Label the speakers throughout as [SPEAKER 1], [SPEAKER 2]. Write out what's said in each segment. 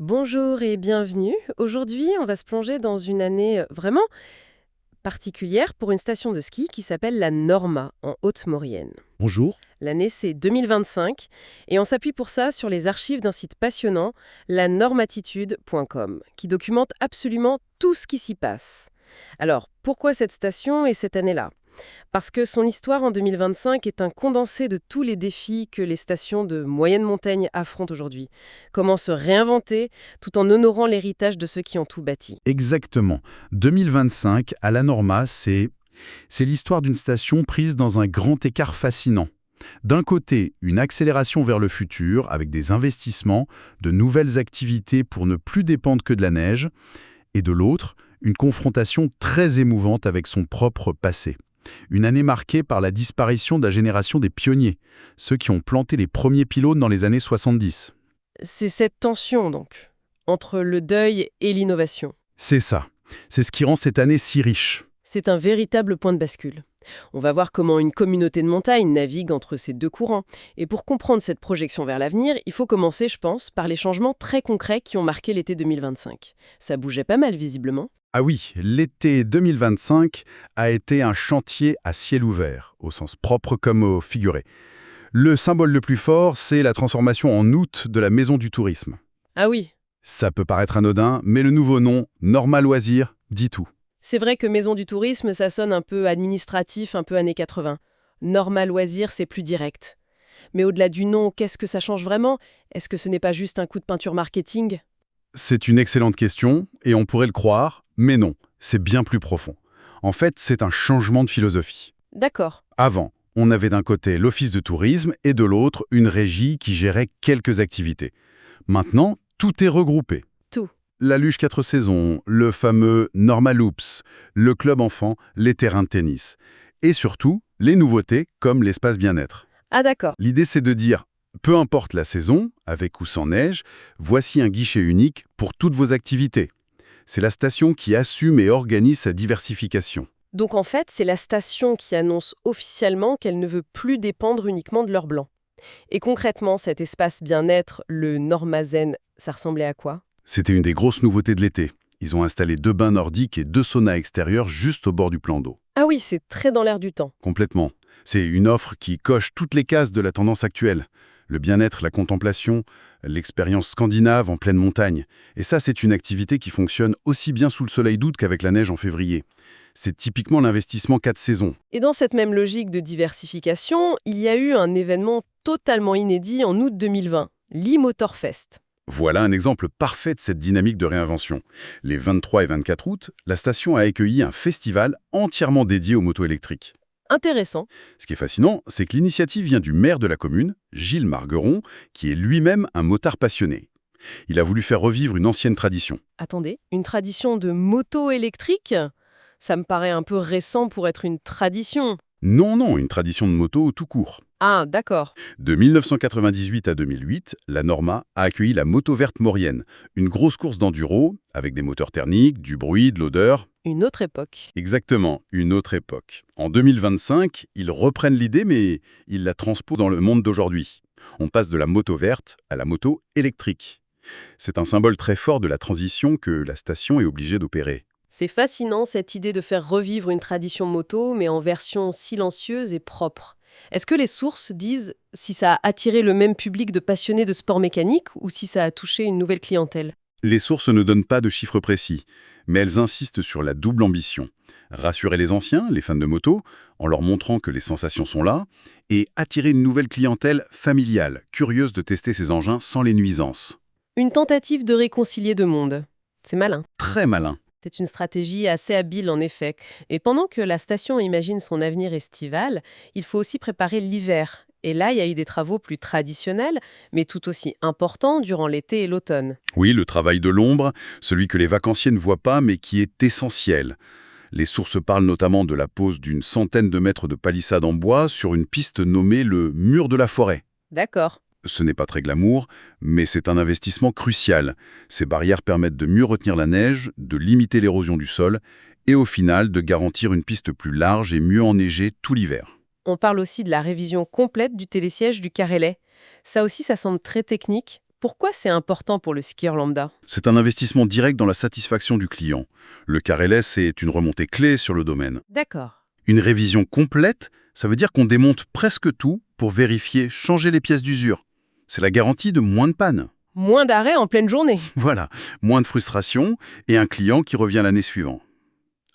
[SPEAKER 1] Bonjour et bienvenue. Aujourd'hui, on va se plonger dans une année vraiment particulière pour une station de ski qui s'appelle la Norma, en Haute-Maurienne.
[SPEAKER 2] Bonjour.
[SPEAKER 1] L'année, c'est 2025 et on s'appuie pour ça sur les archives d'un site passionnant, la normatitude.com, qui documente absolument tout ce qui s'y passe. Alors, pourquoi cette station et cette année-là? Parce que son histoire en 2025 est un condensé de tous les défis que les stations de moyenne montagne affrontent aujourd'hui. Comment se réinventer tout en honorant l'héritage de ceux qui ont tout bâti.
[SPEAKER 2] Exactement. 2025, à la Norma, c'est l'histoire d'une station prise dans un grand écart fascinant. D'un côté, une accélération vers le futur avec des investissements, de nouvelles activités pour ne plus dépendre que de la neige, et de l'autre, une confrontation très émouvante avec son propre passé. Une année marquée par la disparition de la génération des pionniers, ceux qui ont planté les premiers pylônes dans les années 70.
[SPEAKER 1] C'est cette tension, donc, entre le deuil et l'innovation.
[SPEAKER 2] C'est ça. C'est ce qui rend cette année si riche.
[SPEAKER 1] C'est un véritable point de bascule. On va voir comment une communauté de montagne navigue entre ces deux courants. Et pour comprendre cette projection vers l'avenir, il faut commencer, je pense, par les changements très concrets qui ont marqué l'été 2025. Ça bougeait pas mal, visiblement.
[SPEAKER 2] Ah oui, l'été 2025 a été un chantier à ciel ouvert, au sens propre comme au figuré. Le symbole le plus fort, c'est la transformation en août de la Maison du Tourisme.
[SPEAKER 1] Ah oui,
[SPEAKER 2] Ça peut paraître anodin, mais le nouveau nom, Norma Loisirs, dit tout.
[SPEAKER 1] c'est vrai que Maison du Tourisme, ça sonne un peu administratif, un peu années 80. Normal Loisir, c'est plus direct. Mais au-delà du nom, qu'est-ce que ça change vraiment? Est-ce que ce n'est pas juste un coup de peinture marketing?
[SPEAKER 2] C'est une excellente question, et on pourrait le croire, mais non, c'est bien plus profond. En fait, c'est un changement de philosophie.
[SPEAKER 1] D'accord,
[SPEAKER 2] Avant, on avait d'un côté l'office de tourisme et de l'autre une régie qui gérait quelques activités. Maintenant, tout est regroupé.
[SPEAKER 1] tout.
[SPEAKER 2] La luge 4 saisons, le fameux Norma Loops, le club enfant, les terrains de tennis. Et surtout, les nouveautés comme l'espace bien-être.
[SPEAKER 1] Ah d'accord.
[SPEAKER 2] L'idée, c'est de dire, peu importe la saison, avec ou sans neige, voici un guichet unique pour toutes vos activités. C'est la station qui assume et organise sa diversification.
[SPEAKER 1] Donc en fait, c'est la station qui annonce officiellement qu'elle ne veut plus dépendre uniquement de l'heure blanc. Et concrètement, cet espace bien-être, le Normazen, ça ressemblait à quoi?
[SPEAKER 2] C'était une des grosses nouveautés de l'été. Ils ont installé 2 bains nordiques et 2 saunas extérieurs juste au bord du plan d'eau.
[SPEAKER 1] Ah oui, c'est très dans l'air du temps.
[SPEAKER 2] Complètement. C'est une offre qui coche toutes les cases de la tendance actuelle. Le bien-être, la contemplation, l'expérience scandinave en pleine montagne. Et ça, c'est une activité qui fonctionne aussi bien sous le soleil d'août qu'avec la neige en février. C'est typiquement l'investissement 4 saisons.
[SPEAKER 1] Et dans cette même logique de diversification, il y a eu un événement totalement inédit en août 2020, l'e-Motorfest.
[SPEAKER 2] Voilà un exemple parfait de cette dynamique de réinvention. Les 23 et 24 août, la station a accueilli un festival entièrement dédié aux motos électriques.
[SPEAKER 1] Intéressant.
[SPEAKER 2] Ce qui est fascinant, c'est que l'initiative vient du maire de la commune, Gilles Margueron, qui est lui-même un motard passionné. Il a voulu faire revivre une ancienne tradition.
[SPEAKER 1] Attendez, une tradition de moto électrique? Ça me paraît un peu récent pour être une tradition.
[SPEAKER 2] Non, non, une tradition de moto tout court.
[SPEAKER 1] Ah, d'accord.
[SPEAKER 2] De 1998 à 2008, la Norma a accueilli la Moto Verte Maurienne, une grosse course d'enduro avec des moteurs thermiques, du bruit, de l'odeur.
[SPEAKER 1] Une autre époque.
[SPEAKER 2] Exactement, une autre époque. En 2025, ils reprennent l'idée, mais ils la transposent dans le monde d'aujourd'hui. On passe de la moto verte à la moto électrique. C'est un symbole très fort de la transition que la station est obligée d'opérer.
[SPEAKER 1] C'est fascinant cette idée de faire revivre une tradition moto, mais en version silencieuse et propre. Est-ce que les sources disent si ça a attiré le même public de passionnés de sport mécanique ou si ça a touché une nouvelle clientèle?
[SPEAKER 2] Les sources ne donnent pas de chiffres précis, mais elles insistent sur la double ambition. Rassurer les anciens, les fans de moto, en leur montrant que les sensations sont là, et attirer une nouvelle clientèle familiale, curieuse de tester ces engins sans les nuisances.
[SPEAKER 1] Une tentative de réconcilier deux mondes. C'est malin.
[SPEAKER 2] Très malin.
[SPEAKER 1] C'est une stratégie assez habile en effet. Et pendant que la station imagine son avenir estival, il faut aussi préparer l'hiver. Et là, il y a eu des travaux plus traditionnels, mais tout aussi importants durant l'été et l'automne.
[SPEAKER 2] Oui, le travail de l'ombre, celui que les vacanciers ne voient pas mais qui est essentiel. Les sources parlent notamment de la pose d'une centaine de mètres de palissade en bois sur une piste nommée le mur de la forêt.
[SPEAKER 1] D'accord.
[SPEAKER 2] Ce n'est pas très glamour, mais c'est un investissement crucial. Ces barrières permettent de mieux retenir la neige, de limiter l'érosion du sol et au final de garantir une piste plus large et mieux enneigée tout l'hiver.
[SPEAKER 1] On parle aussi de la révision complète du télésiège du carrelais. Ça aussi, ça semble très technique. Pourquoi c'est important pour le skieur lambda?
[SPEAKER 2] C'est un investissement direct dans la satisfaction du client. Le car LS est une remontée clé sur le domaine.
[SPEAKER 1] D'accord.
[SPEAKER 2] Une révision complète, ça veut dire qu'on démonte presque tout pour vérifier, changer les pièces d'usure. C'est la garantie de moins de panne.
[SPEAKER 1] Moins d'arrêts en pleine journée.
[SPEAKER 2] Voilà, moins de frustration et un client qui revient l'année suivante.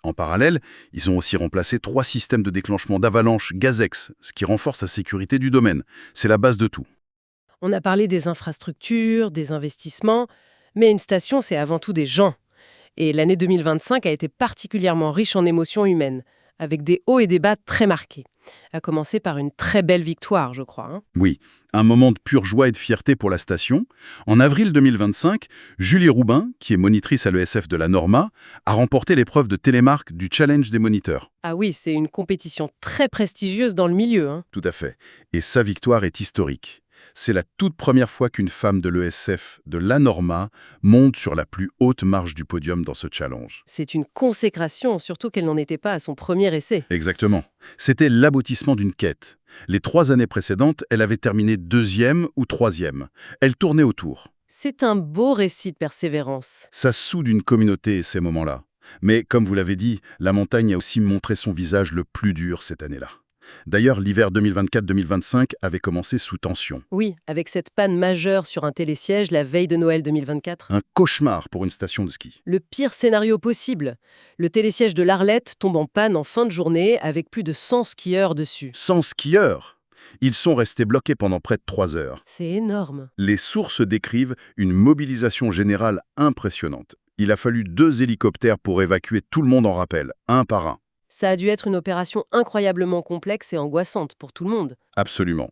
[SPEAKER 2] En parallèle, ils ont aussi remplacé 3 systèmes de déclenchement d'avalanche Gazex, ce qui renforce la sécurité du domaine. C'est la base de tout.
[SPEAKER 1] On a parlé des infrastructures, des investissements, mais une station, c'est avant tout des gens. Et l'année 2025 a été particulièrement riche en émotions humaines, avec des hauts et des bas très marqués. À commencer par une très belle victoire, je crois.
[SPEAKER 2] Oui, un moment de pure joie et de fierté pour la station. En avril 2025, Julie Roubin, qui est monitrice à l'ESF de la Norma, a remporté l'épreuve de télémarque du Challenge des moniteurs.
[SPEAKER 1] Ah oui, c'est une compétition très prestigieuse dans le milieu.
[SPEAKER 2] Tout à fait. Et sa victoire est historique. C'est la toute première fois qu'une femme de l'ESF de la Norma monte sur la plus haute marche du podium dans ce challenge.
[SPEAKER 1] C'est une consécration, surtout qu'elle n'en était pas à son premier essai.
[SPEAKER 2] Exactement. C'était l'aboutissement d'une quête. Les 3 années précédentes, elle avait terminé 2e ou 3e. Elle tournait autour.
[SPEAKER 1] C'est un beau récit de persévérance.
[SPEAKER 2] Ça soude une communauté, ces moments-là. Mais comme vous l'avez dit, la montagne a aussi montré son visage le plus dur cette année-là. D'ailleurs, l'hiver 2024-2025 avait commencé sous tension.
[SPEAKER 1] Oui, avec cette panne majeure sur un télésiège la veille de Noël 2024.
[SPEAKER 2] Un cauchemar pour une station de ski.
[SPEAKER 1] Le pire scénario possible. Le télésiège de l'Arlette tombe en panne en fin de journée avec plus de 100 skieurs dessus.
[SPEAKER 2] 100 skieurs. Ils sont restés bloqués pendant près de 3 heures.
[SPEAKER 1] C'est énorme.
[SPEAKER 2] Les sources décrivent une mobilisation générale impressionnante. Il a fallu 2 hélicoptères pour évacuer tout le monde en rappel, un par un.
[SPEAKER 1] Ça a dû être une opération incroyablement complexe et angoissante pour tout le monde.
[SPEAKER 2] Absolument.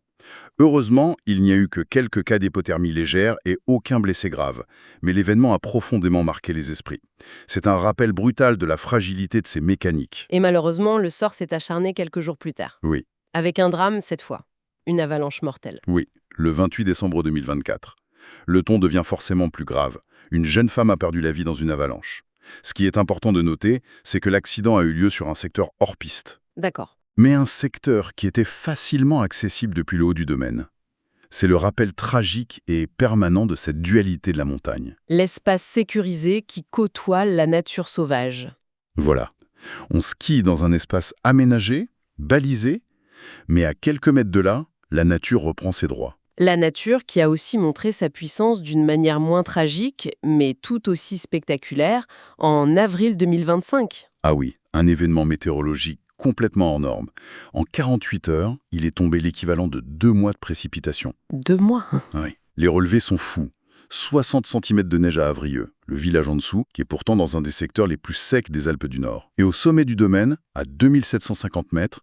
[SPEAKER 2] Heureusement, il n'y a eu que quelques cas d'hypothermie légère et aucun blessé grave. Mais l'événement a profondément marqué les esprits. C'est un rappel brutal de la fragilité de ces mécaniques.
[SPEAKER 1] Et malheureusement, le sort s'est acharné quelques jours plus tard.
[SPEAKER 2] Oui,
[SPEAKER 1] Avec un drame cette fois. Une avalanche mortelle.
[SPEAKER 2] oui, le 28 décembre 2024. Le ton devient forcément plus grave. Une jeune femme a perdu la vie dans une avalanche. Ce qui est important de noter, c'est que l'accident a eu lieu sur un secteur hors piste.
[SPEAKER 1] D'accord.
[SPEAKER 2] Mais un secteur qui était facilement accessible depuis le haut du domaine. C'est le rappel tragique et permanent de cette dualité de la montagne.
[SPEAKER 1] L'espace sécurisé qui côtoie la nature sauvage.
[SPEAKER 2] Voilà. On skie dans un espace aménagé, balisé, mais à quelques mètres de là, la nature reprend ses droits.
[SPEAKER 1] La nature qui a aussi montré sa puissance d'une manière moins tragique, mais tout aussi spectaculaire, en avril 2025.
[SPEAKER 2] Ah oui, un événement météorologique complètement hors norme. En 48 heures, il est tombé l'équivalent de 2 mois de précipitations.
[SPEAKER 1] 2 mois.
[SPEAKER 2] Oui. Les relevés sont fous. 60 cm de neige à Avrieux, le village en dessous, qui est pourtant dans un des secteurs les plus secs des Alpes du Nord. Et au sommet du domaine, à 2750 mètres,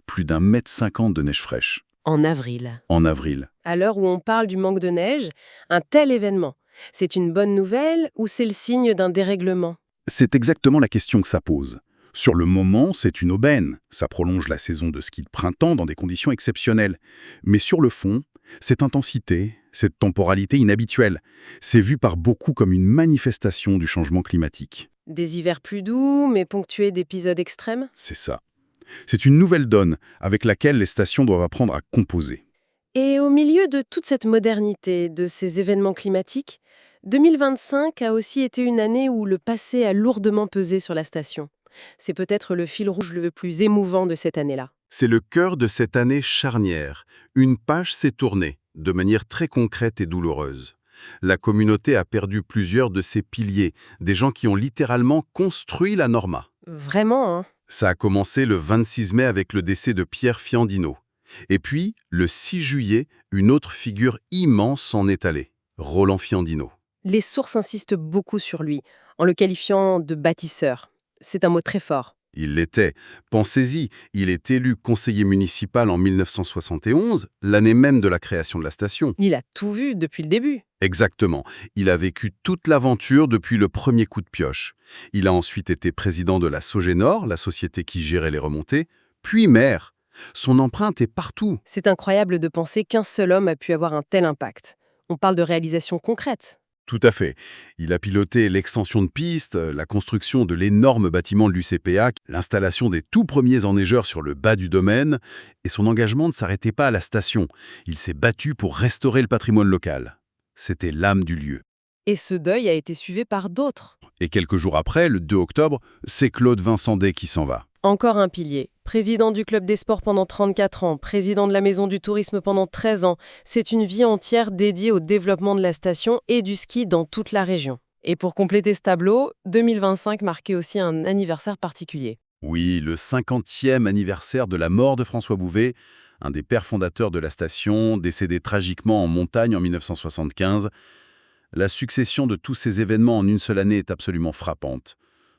[SPEAKER 2] plus d'1,50 m de neige fraîche.
[SPEAKER 1] En avril.
[SPEAKER 2] En avril.
[SPEAKER 1] À l'heure où on parle du manque de neige, un tel événement, c'est une bonne nouvelle ou c'est le signe d'un dérèglement?
[SPEAKER 2] C'est exactement la question que ça pose. Sur le moment, c'est une aubaine. Ça prolonge la saison de ski de printemps dans des conditions exceptionnelles. Mais sur le fond, cette intensité, cette temporalité inhabituelle, c'est vu par beaucoup comme une manifestation du changement climatique.
[SPEAKER 1] Des hivers plus doux, mais ponctués d'épisodes extrêmes?
[SPEAKER 2] C'est ça. C'est une nouvelle donne avec laquelle les stations doivent apprendre à composer.
[SPEAKER 1] Et au milieu de toute cette modernité, de ces événements climatiques, 2025 a aussi été une année où le passé a lourdement pesé sur la station. C'est peut-être le fil rouge le plus émouvant de cette année-là.
[SPEAKER 2] C'est le cœur de cette année charnière. Une page s'est tournée, de manière très concrète et douloureuse. La communauté a perdu plusieurs de ses piliers, des gens qui ont littéralement construit la Norma.
[SPEAKER 1] Vraiment, hein?
[SPEAKER 2] Ça a commencé le 26 mai avec le décès de Pierre Fiandino. Et puis, le 6 juillet, une autre figure immense s'en est allée, Roland Fiandino.
[SPEAKER 1] Les sources insistent beaucoup sur lui, en le qualifiant de bâtisseur. C'est un mot très fort.
[SPEAKER 2] Il l'était. Pensez-y, il est élu conseiller municipal en 1971, l'année même de la création de la station.
[SPEAKER 1] Il a tout vu depuis le début.
[SPEAKER 2] Exactement. Il a vécu toute l'aventure depuis le premier coup de pioche. Il a ensuite été président de la Sogénor, la société qui gérait les remontées, puis maire. Son empreinte est partout.
[SPEAKER 1] C'est incroyable de penser qu'un seul homme a pu avoir un tel impact. On parle de réalisation concrète.
[SPEAKER 2] Tout à fait. Il a piloté l'extension de pistes, la construction de l'énorme bâtiment de l'UCPA, l'installation des tout premiers enneigeurs sur le bas du domaine, et son engagement ne s'arrêtait pas à la station. Il s'est battu pour restaurer le patrimoine local. C'était l'âme du lieu.
[SPEAKER 1] Et ce deuil a été suivi par d'autres.
[SPEAKER 2] Et quelques jours après, le 2 octobre, c'est Claude Vincendet qui s'en va.
[SPEAKER 1] Encore un pilier. Président du Club des Sports pendant 34 ans, président de la Maison du Tourisme pendant 13 ans. C'est une vie entière dédiée au développement de la station et du ski dans toute la région. Et pour compléter ce tableau, 2025 marquait aussi un anniversaire particulier.
[SPEAKER 2] Oui, le 50e anniversaire de la mort de François Bouvet, un des pères fondateurs de la station, décédé tragiquement en montagne en 1975. La succession de tous ces événements en une seule année est absolument frappante.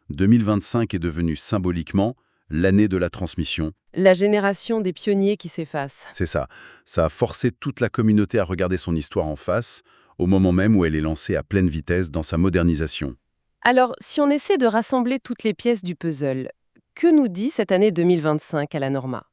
[SPEAKER 2] 2025 est devenu symboliquement l'année de la transmission.
[SPEAKER 1] La génération des pionniers qui s'efface.
[SPEAKER 2] C'est ça. Ça a forcé toute la communauté à regarder son histoire en face, au moment même où elle est lancée à pleine vitesse dans sa modernisation.
[SPEAKER 1] Alors, si on essaie de rassembler toutes les pièces du puzzle, que nous dit cette année 2025 à la Norma ?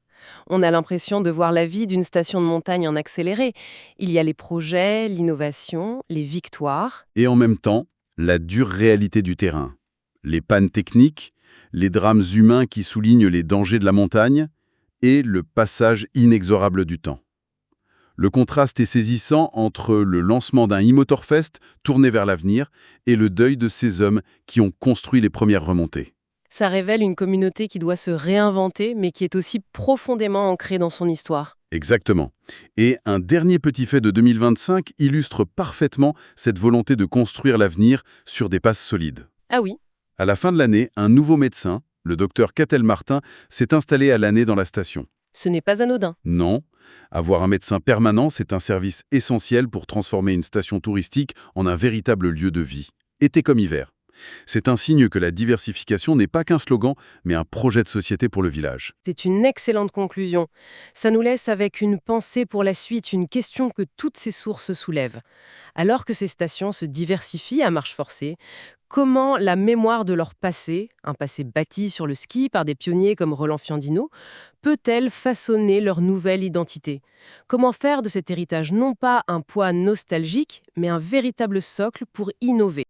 [SPEAKER 1] On a l'impression de voir la vie d'une station de montagne en accéléré. Il y a les projets, l'innovation, les victoires.
[SPEAKER 2] Et en même temps, la dure réalité du terrain. Les pannes techniques, les drames humains qui soulignent les dangers de la montagne et le passage inexorable du temps. Le contraste est saisissant entre le lancement d'un e-Motorfest tourné vers l'avenir et le deuil de ces hommes qui ont construit les premières remontées.
[SPEAKER 1] Ça révèle une communauté qui doit se réinventer, mais qui est aussi profondément ancrée dans son histoire.
[SPEAKER 2] Exactement. Et un dernier petit fait de 2025 illustre parfaitement cette volonté de construire l'avenir sur des bases solides.
[SPEAKER 1] Ah oui,
[SPEAKER 2] À la fin de l'année, un nouveau médecin, le docteur Catel Martin, s'est installé à l'année dans la station.
[SPEAKER 1] ce n'est pas anodin.
[SPEAKER 2] Non, avoir un médecin permanent, c'est un service essentiel pour transformer une station touristique en un véritable lieu de vie, été comme hiver. C'est un signe que la diversification n'est pas qu'un slogan, mais un projet de société pour le village.
[SPEAKER 1] C'est une excellente conclusion. Ça nous laisse avec une pensée pour la suite, une question que toutes ces sources soulèvent. Alors que ces stations se diversifient à marche forcée, comment la mémoire de leur passé, un passé bâti sur le ski par des pionniers comme Roland Fiandino, peut-elle façonner leur nouvelle identité ? Comment faire de cet héritage non pas un poids nostalgique, mais un véritable socle pour innover ?